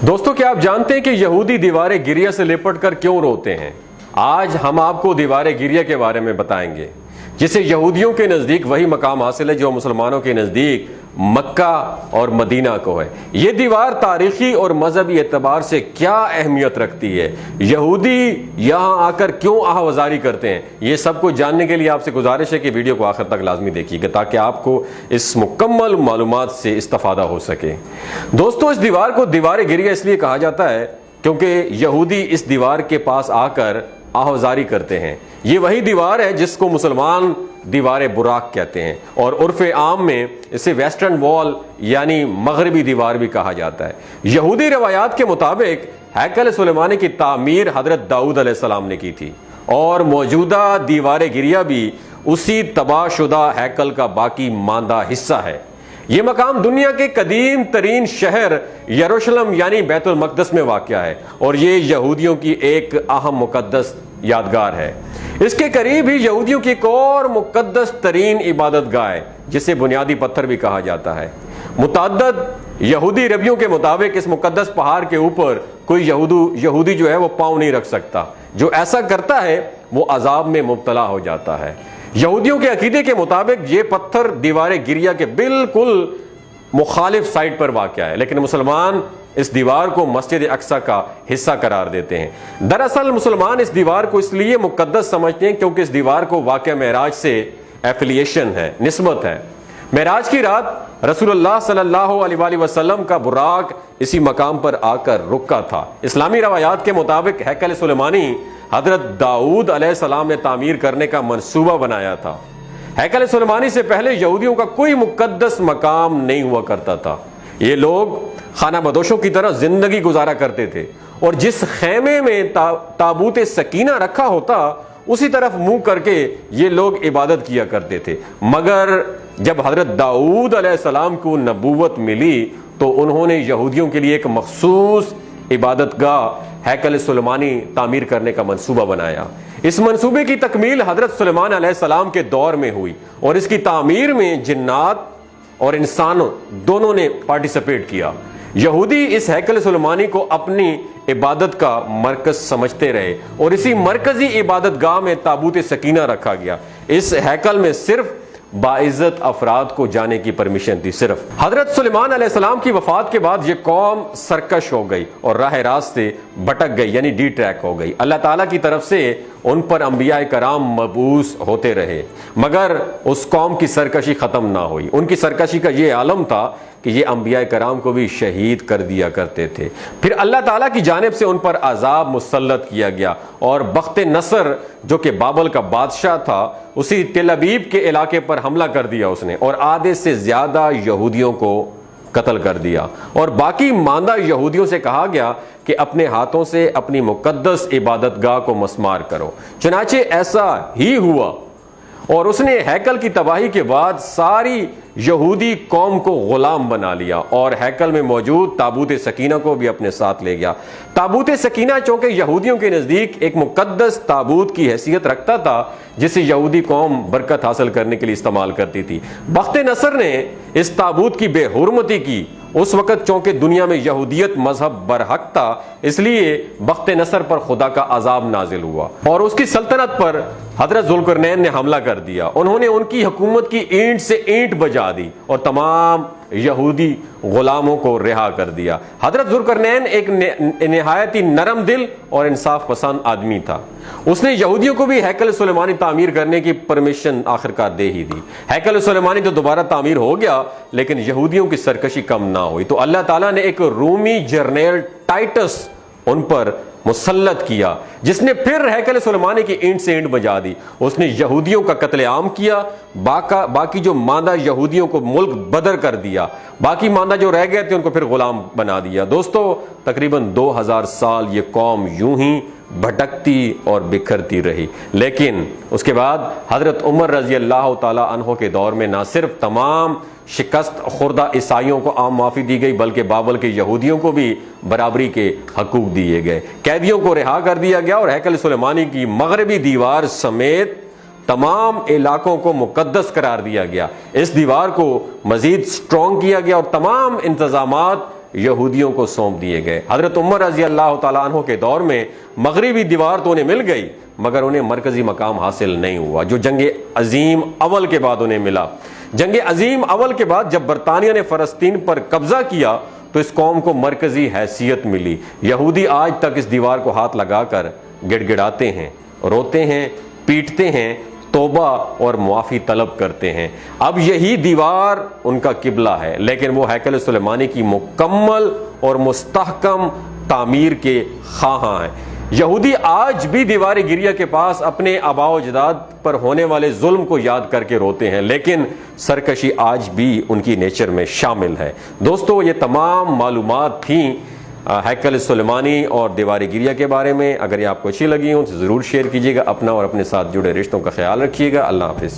दोस्तों, क्या आप जानते हैं कि यहूदी दीवारें गिरिया से लिपट कर क्यों रोते हैं? आज हम आपको दीवारें गिरिया के बारे में बताएंगे, जिसे यहूदियों के नज़दीक वही मकाम हासिल है जो मुसलमानों के नज़दीक मक्का और मदीना को है। ये दीवार तारीखी और मजहबी एतबार से क्या अहमियत रखती है, यहूदी यहाँ आकर क्यों आहवजारी करते हैं, ये सब कुछ जानने के लिए आपसे गुजारिश है कि वीडियो को आखिर तक लाजमी देखिएगा ताकि आपको इस मुकम्मल मालूमात से इस्तेफादा हो सके। दोस्तों, इस दीवार को दीवार गिरिया इसलिए कहा जाता है क्योंकि यहूदी इस दीवार के पास आकर आहवजारी करते हैं। ये वही दीवार है जिसको मुसलमान दीवार बुराक कहते हैं और उर्फ आम में इसे वेस्टर्न वॉल यानी मगरबी दीवार भी कहा जाता है। यहूदी रवायात के मुताबिक हैकल सुलेमानी की तामीर हजरत दाऊद अलैहिस्सलाम ने की थी और मौजूदा दीवार गिरिया भी उसी तबाहशुदा हैकल का बाकी मांदा हिस्सा है। ये मकाम दुनिया के कदीम तरीन शहर यरूशलेम यानी बैतुल मक़दस में वाक़या है और ये यहूदियों की एक अहम मुक़द्दस यादगार है। इसके करीब ही यहूदियों की एक और मुक़द्दस तरीन इबादत गाह है जिसे बुनियादी पत्थर भी कहा जाता है। मुतअद्दिद यहूदी रबियों के मुताबिक इस मुक़द्दस पहाड़ के ऊपर कोई यहूदी जो है वो पाँव नहीं रख सकता। जो ऐसा करता है वो अजाब में मुब्तला हो जाता है। यहूदियों के अकीदे के मुताबिक ये पत्थर दीवार गिरिया के बिल्कुल मुखालिफ साइड पर वाक़या है, लेकिन मुसलमान इस दीवार को मस्जिद अक्सा का हिस्सा करार देते हैं। दरअसल मुसलमान इस दीवार को इसलिए मुक़द्दस समझते हैं क्योंकि इस दीवार को वाक़या मेराज से एफिलिएशन है, निस्बत है। मेराज की रात रसूलुल्लाह सल्लल्लाहु अलैहि वसल्लम का बुराक इसी मकाम पर आकर रुका था। इस्लामी रवायात के मुताबिक हैकल सुलेमानी हजरत दाऊद अलैहिस्सलाम ने तामीर करने का मंसूबा बनाया था। हैकल सुलेमानी से पहले यहूदियों का कोई मुक़द्दस मकाम नहीं हुआ करता था। ये लोग खाना बदोशों की तरह जिंदगी गुजारा करते थे और जिस खेमे में ताबूत सकीना रखा होता उसी तरफ मुंह करके ये लोग इबादत किया करते थे। मगर जब हजरत दाऊद अलैहिस्सलाम को नबूवत मिली तो उन्होंने यहूदियों के लिए एक मखसूस इबादत गाह हैकल सुलेमानी तामीर करने का मंसूबा बनाया। इस मंसूबे की तकमील हजरत सुलेमान अलैहिस्सलाम के दौर में हुई और इसकी तामीर में जिन्नात और इंसानों दोनों ने पार्टिसिपेट किया। यहूदी इस हैकल सुलेमानी को अपनी इबादत का मरकज समझते रहे और इसी मरकजी इबादत गाह में ताबूत सकीना रखा गया। इस हैकल में सिर्फ बाइज्जत अफराद को जाने की परमिशन थी। सिर्फ हजरत सुलेमान अलैहिस्सलाम की वफात के बाद ये कौम सरकश हो गई और राह रास्त से भटक गई यानी डी ट्रैक हो गई। अल्लाह ताला की तरफ से उन पर अंबिया कराम मबूस होते रहे मगर उस कौम की सरकशी खत्म ना हुई। उनकी सरकशी का ये आलम था कि ये अंबिया कराम को भी शहीद कर दिया करते थे। फिर अल्लाह ताला की जानिब से उन पर अजाब मुसल्लत किया गया और बख्त नसर जो कि बाबल का बादशाह था उसी तेल अबीब के इलाके पर हमला कर दिया उसने और आधे से ज्यादा यहूदियों को कत्ल कर दिया और बाकी मांदा यहूदियों से कहा गया कि अपने हाथों से अपनी मुकद्दस इबादत गाह को मस्मार करो। चुनाचे ऐसा ही हुआ और उसने हैकल की तबाही के बाद सारी यहूदी कौम को गुलाम बना लिया और हैकल में मौजूद ताबूत सकीना को भी अपने साथ ले गया। ताबूत सकीना चूंकि यहूदियों के नज़दीक एक मुकद्दस ताबूत की हैसियत रखता था जिसे यहूदी कौम बरकत हासिल करने के लिए इस्तेमाल करती थी। बख्त नसर ने इस ताबूत की बेहुरमती की उस वक़्त चूंकि दुनिया में यहूदियत मजहब बरहक था इसलिए बख्त नसर पर खुदा का अजाब नाजिल हुआ और उसकी सल्तनत पर हजरत जुल्करनैन ने हमला कर दिया। उन्होंने उनकी हुकूमत की ईंट से ईंट बजा दी और तमाम यहूदी गुलामों को रिहा कर दिया। हजरत जुल्करनैन एक निहायती नरम दिल और इंसाफ पसंद आदमी था। उसने यहूदियों को भी हैकल सुलेमानी तामीर करने की परमिशन आखिरकार दे ही दी। हैकल सुलेमानी तो दोबारा तामीर हो गया लेकिन यहूदियों की सरकशी कम ना हुई तो अल्लाह ताला ने एक रूमी जर्नैल टाइटस उन पर मुसल्लत किया जिसने फिर हैकल सुलेमानी की ईंट से ईंट बजा दी। उसने यहूदियों का कत्लेआम किया। बाकी जो मांदा यहूदियों को मुल्क बदर कर दिया। बाकी मांदा जो रह गए थे उनको फिर गुलाम बना दिया। दोस्तों, तकरीबन 2000 साल ये कौम यूं ही भटकती और बिखरती रही, लेकिन उसके बाद हजरत उमर रजी अल्लाह ताला अन्हो के दौर में ना सिर्फ तमाम शिकस्त खुर्दा ईसाइयों को आम माफ़ी दी गई बल्कि बाबल के यहूदियों को भी बराबरी के हकूक दिए गए। कैदियों को रिहा कर दिया गया और हैकल सुलेमानी की मगरबी दीवार समेत तमाम इलाकों को मुकद्दस करार दिया गया। इस दीवार को मजीद स्ट्रॉन्ग किया गया और तमाम इंतजामात यहूदियों को सौंप दिए गए। हजरत उमर रजी अल्लाह तआला अन्हु के दौर में मगरिबी दीवार तो उन्हें मिल गई, मगर उन्हें मरकजी मकाम हासिल नहीं हुआ, जो जंग अजीम अवल के बाद उन्हें मिला। जंग अजीम अवल के बाद जब बरतानिया ने फ़लस्तीन पर कब्जा किया तो इस कौम को मरकजी हैसियत मिली। यहूदी आज तक इस दीवार को हाथ लगाकर गिड़गिड़ाते हैं, रोते हैं, पीटते हैं, तौबा और मुआफ़ी तलब करते हैं। अब यही दीवार उनका किबला है, लेकिन वो हैकल सुलेमानी की मुकम्मल और मुस्तहकम तामीर के ख़्वाहां हैं। यहूदी आज भी दीवार गिरिया के पास अपने आबाओ अजदाद पर होने वाले जुल्म को याद करके रोते हैं, लेकिन सरकशी आज भी उनकी नेचर में शामिल है। दोस्तों, ये तमाम मालूमात थी हैकल सुलेमानी और दीवार गिरिया के बारे में। अगर ये आपको अच्छी लगी हो तो ज़रूर शेयर कीजिएगा। अपना और अपने साथ जुड़े रिश्तों का ख्याल रखिएगा। अल्लाह हाफिज़।